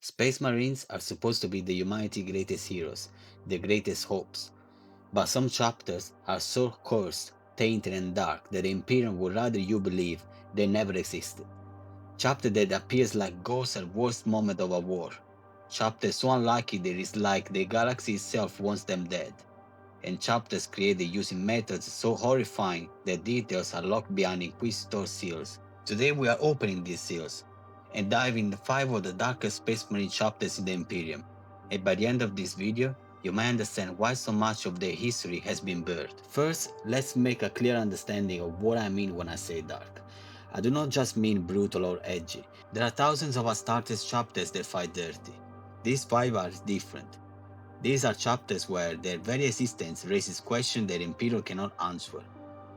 Space Marines are supposed to be the humanity's greatest heroes, the greatest hopes. But some chapters are so cursed, tainted and dark that the Imperium would rather you believe they never existed. Chapter that appears like ghosts at worst moment of a war. Chapters so unlucky that it's like the galaxy itself wants them dead. And chapters created using methods so horrifying that details are locked behind Inquisitor seals. Today we are opening these seals and dive into 5 of the darkest Space Marine chapters in the Imperium. And by the end of this video, you may understand why so much of their history has been buried. First, let's make a clear understanding of what I mean when I say dark. I do not just mean brutal or edgy. There are thousands of Astartes chapters that fight dirty. These 5 are different. These are chapters where their very existence raises questions that Imperium cannot answer.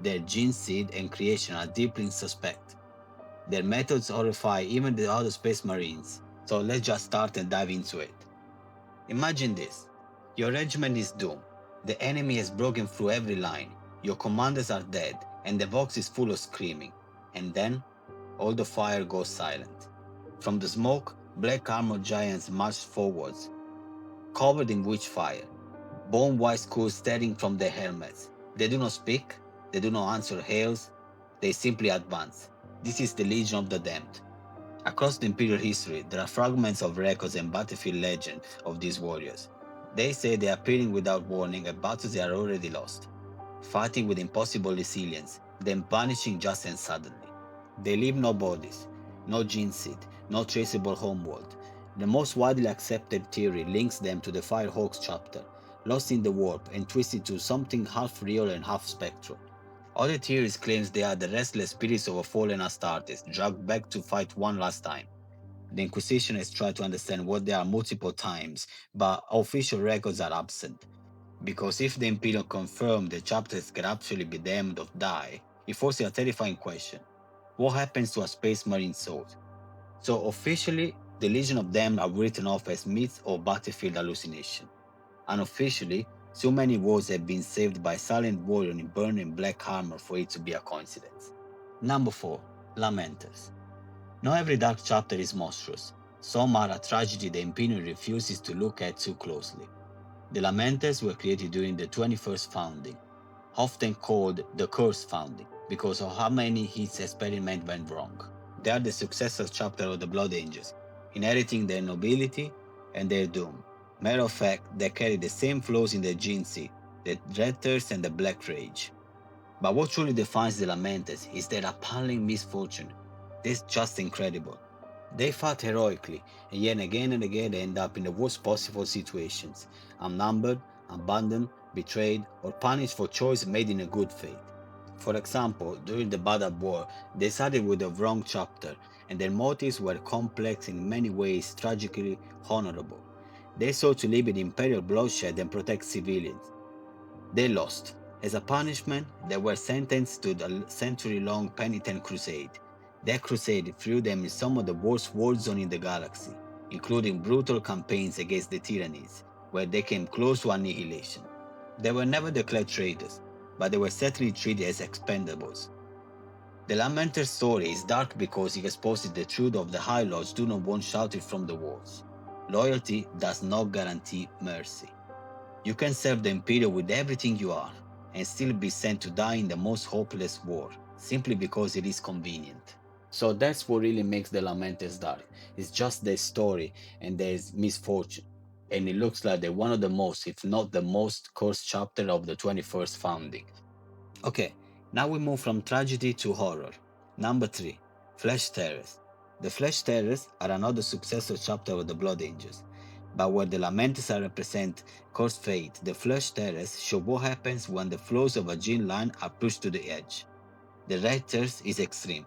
Their gene seed and creation are deeply suspect. Their methods horrify even the other Space Marines. So let's just start and dive into it. Imagine this. Your regiment is doomed. The enemy has broken through every line. Your commanders are dead, and the box is full of screaming. And then, all the fire goes silent. From the smoke, black armored giants march forwards, covered in witch fire, bone white skulls staring from their helmets. They do not speak, they do not answer hails, they simply advance. This is the Legion of the Damned. Across the Imperial history, there are fragments of records and battlefield legend of these warriors. They say they are appearing without warning at battles they are already lost, fighting with impossible resilience, then vanishing just and suddenly. They leave no bodies, no gene seed, no traceable homeworld. The most widely accepted theory links them to the Firehawks chapter, lost in the warp and twisted to something half real and half spectral. Other theories claim they are the restless spirits of a fallen Astartes, dragged back to fight one last time. The Inquisition has tried to understand what they are multiple times, but official records are absent. Because if the Imperium confirmed the chapters can actually be damned or die, it forces a terrifying question. What happens to a Space Marine soul? So officially, the Legion of Damned are written off as myth or battlefield hallucination. Unofficially, so many wars have been saved by silent warrior in burning black armor for it to be a coincidence. Number 4. Lamenters. Not every dark chapter is monstrous. Some are a tragedy the Imperium refuses to look at too closely. The Lamenters were created during the 21st founding, often called the Cursed Founding, because of how many his experiment went wrong. They are the successor chapter of the Blood Angels, inheriting their nobility and their doom. Matter of fact, they carry the same flaws in their gene seed, the Traitors and the Black Rage. But what truly defines the Lamenters is their appalling misfortune. This is just incredible. They fought heroically, and yet again and again they end up in the worst possible situations, outnumbered, abandoned, betrayed, or punished for choices made in a good faith. For example, during the Badab War, they sided with the wrong chapter, and their motives were complex in many ways, tragically honorable. They sought to limit imperial bloodshed and protect civilians. They lost. As a punishment, they were sentenced to the century-long penitent crusade. That crusade threw them in some of the worst war zones in the galaxy, including brutal campaigns against the tyrannies, where they came close to annihilation. They were never declared traitors, but they were certainly treated as expendables. The Lamenters story is dark because it exposes the truth of the High Lords do not want shouted from the walls. Loyalty does not guarantee mercy. You can serve the Imperium with everything you are, and still be sent to die in the most hopeless war, simply because it is convenient. So that's what really makes the Lamenters dark. It's just their story and their misfortune. And it looks like they're one of the most, if not the most, cursed chapter of the 21st founding. Okay, now we move from tragedy to horror. Number 3. Flesh Terrors. The Flesh Terrors are another successor chapter of the Blood Angels. But where the Lamenters represent cursed fate, the Flesh Terrors show what happens when the flows of a gene line are pushed to the edge. The Raiders is extreme.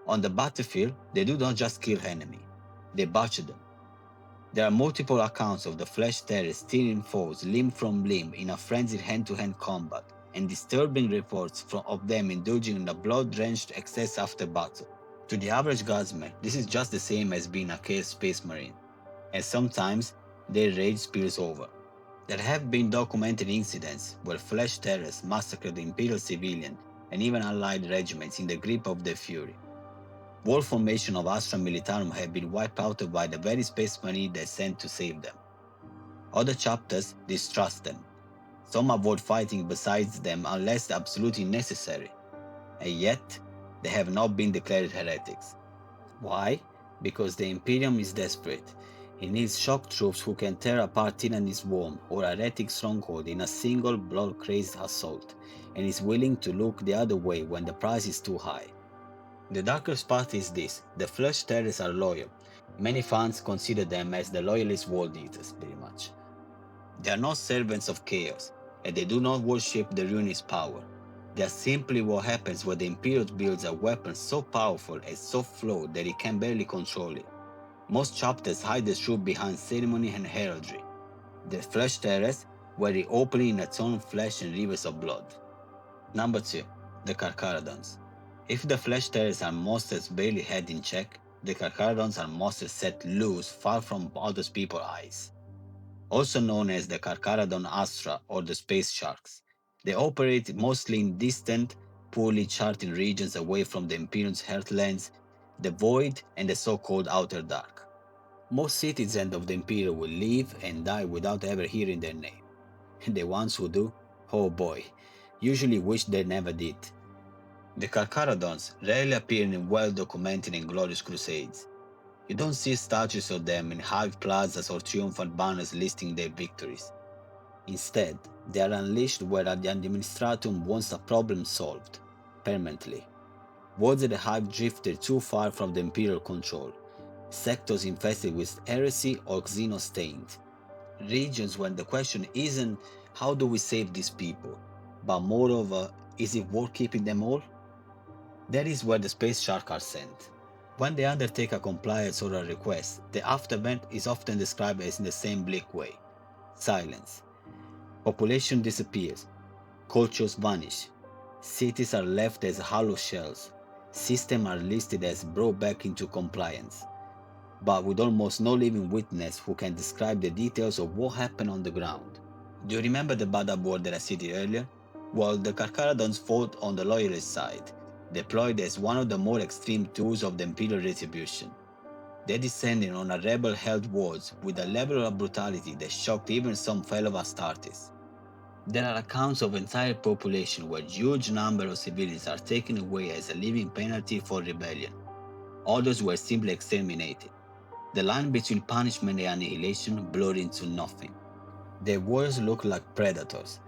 On the battlefield, they do not just kill enemy, they butcher them. There are multiple accounts of the Flesh Terrors stealing foes limb from limb in a frenzied hand-to-hand combat, and disturbing reports of them indulging in a blood-drenched excess after battle. To the average guardsman, this is just the same as being a Chaos Space Marine, and sometimes their rage spills over. There have been documented incidents where Flesh Terrors massacred Imperial civilians and even allied regiments in the grip of their fury. Whole formation of Astra Militarum have been wiped out by the very space marine they sent to save them. Other chapters distrust them. Some avoid fighting besides them unless absolutely necessary, and yet they have not been declared heretics. Why? Because the Imperium is desperate. It needs shock troops who can tear apart Tyranny's worm or heretic stronghold in a single blood-crazed assault, and is willing to look the other way when the price is too high. The darkest part is this: the flesh terrors are loyal. Many fans consider them as the loyalist world eaters, pretty much. They are not servants of chaos, and they do not worship the ruinous power. They are simply what happens when the Imperium builds a weapon so powerful and so flawed that it can barely control it. Most chapters hide the truth behind ceremony and heraldry. The flesh terrace, where it openly in its own flesh and rivers of blood. Number 2. The Carcharodons. If the flesh terrace are monsters barely held in check, the Carcharodons are monsters set loose far from other people's eyes. Also known as the Carcharodon Astra or the Space Sharks. They operate mostly in distant, poorly charted regions away from the Imperium's heartlands, the Void and the so-called Outer Dark. Most citizens of the Imperium will live and die without ever hearing their name. And the ones who do, oh boy, usually wish they never did. The Carcharodons rarely appear in well-documented and glorious crusades. You don't see statues of them in hive plazas or triumphal banners listing their victories. Instead, they are unleashed where the administratum wants a problem solved, permanently. Wards of the hive drifted too far from the imperial control, sectors infested with heresy or xeno-stained, regions when the question isn't how do we save these people, but more of a is it worth keeping them all? That is where the space sharks are sent. When they undertake a compliance or a request, the aftermath is often described as in the same bleak way: silence. Population disappears, cultures vanish, cities are left as hollow shells, systems are listed as brought back into compliance, but with almost no living witness who can describe the details of what happened on the ground. Do you remember the battle board that I cited earlier? Well, the Carcharodons fought on the loyalist side, deployed as one of the more extreme tools of the Imperial retribution. They descended on a rebel-held wards with a level of brutality that shocked even some fellow Astartes. There are accounts of entire population where huge numbers of civilians are taken away as a living penalty for rebellion. Others were simply exterminated. The line between punishment and annihilation blurred into nothing. Their warriors look like predators: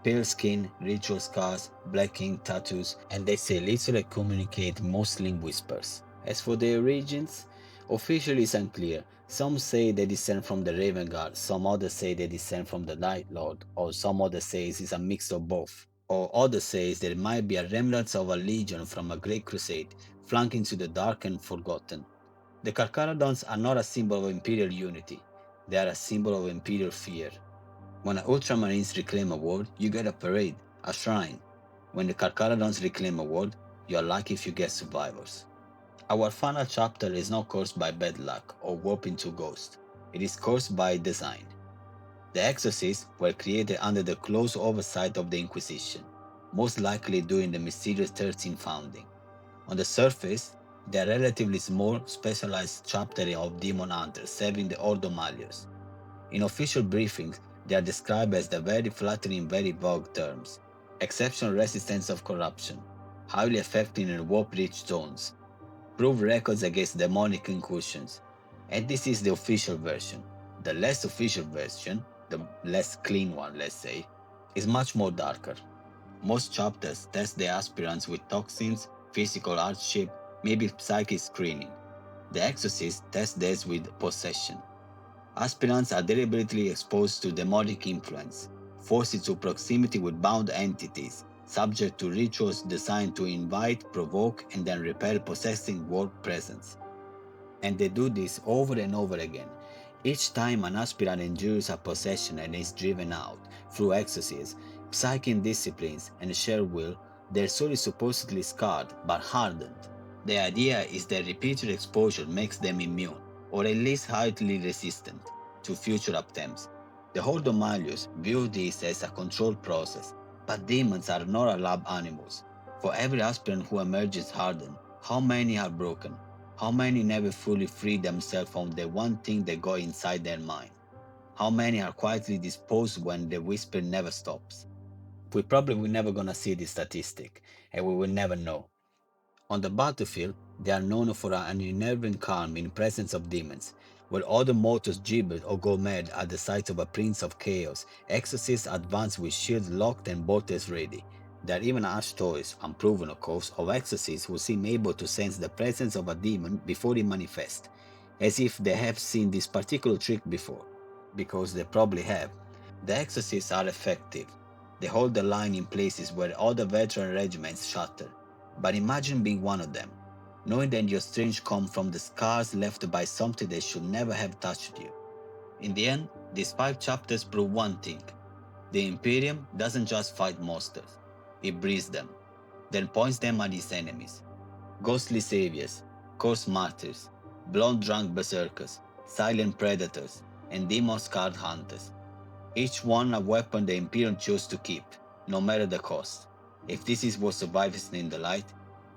pale skin, ritual scars, black ink tattoos, and they say little and communicate mostly in whispers. As for their origins, officially it's unclear. Some say they descend from the Raven Guard, some others say they descend from the Night Lord, or some others say it's a mix of both. Or others say there might be a remnants of a legion from a great crusade, flanking to the dark and forgotten. The Carcharodons are not a symbol of imperial unity, they are a symbol of imperial fear. When the Ultramarines reclaim a world, you get a parade, a shrine. When the Carcharodons reclaim a world, you are lucky if you get survivors. Our final chapter is not cursed by bad luck or warping to ghost. It is cursed by design. The Exorcists were created under the close oversight of the Inquisition, most likely during the mysterious 13th founding. On the surface, they are relatively small, specialized chapter of demon hunters serving the Ordo Malleus. In official briefings, they are described as the very flattering, very vague terms: exceptional resistance of corruption, highly effective in warp-rich zones, prove records against demonic incursions. And this is the official version. The less official version, the less clean one, let's say, is much more darker. Most chapters test the aspirants with toxins, physical hardship, maybe psychic screening. The Exorcists test theirs with possession. Aspirants are deliberately exposed to demonic influence, forced into proximity with bound entities, subject to rituals designed to invite, provoke, and then repel possessing world presence. And they do this over and over again. Each time an aspirant endures a possession and is driven out, through exorcisms, psychic disciplines, and sheer will, their soul is supposedly scarred but hardened. The idea is that repeated exposure makes them immune, or at least highly resistant, to future attempts. The Ordo Malleus view this as a controlled process, but demons are not lab animals. For every aspirant who emerges hardened, How many are broken? How many never fully free themselves from the one thing that got inside their mind? How many are quietly disposed when the whisper never stops? We probably will never gonna see this statistic, and we will never know. On the battlefield, they are known for an unnerving calm in presence of demons. Where other mortals gibber or go mad at the sight of a prince of chaos, exorcists advance with shields locked and bolters ready. There are even harsh stories, unproven of course, of exorcists who seem able to sense the presence of a demon before it manifests, as if they have seen this particular trick before, because they probably have. The exorcists are effective. They hold the line in places where other veteran regiments shatter. But imagine being one of them, knowing that your strength comes from the scars left by something that should never have touched you. In the end, these 5 chapters prove one thing. The Imperium doesn't just fight monsters, it breeds them, then points them at its enemies. Ghostly saviors, cursed martyrs, blood-drunk berserkers, silent predators, and demon-scarred hunters. Each one a weapon the Imperium chose to keep, no matter the cost. If this is what survives in the light,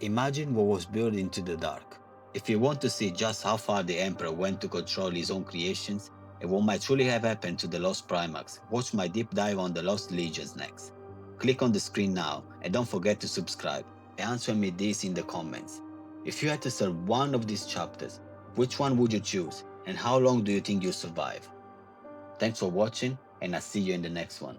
imagine what was built into the dark. If you want to see just how far the Emperor went to control his own creations, and what might truly have happened to the Lost Primarchs, watch my deep dive on the Lost Legions next. Click on the screen now, and don't forget to subscribe, and answer me this in the comments. If you had to serve one of these chapters, which one would you choose, and how long do you think you'll survive? Thanks for watching, and I'll see you in the next one.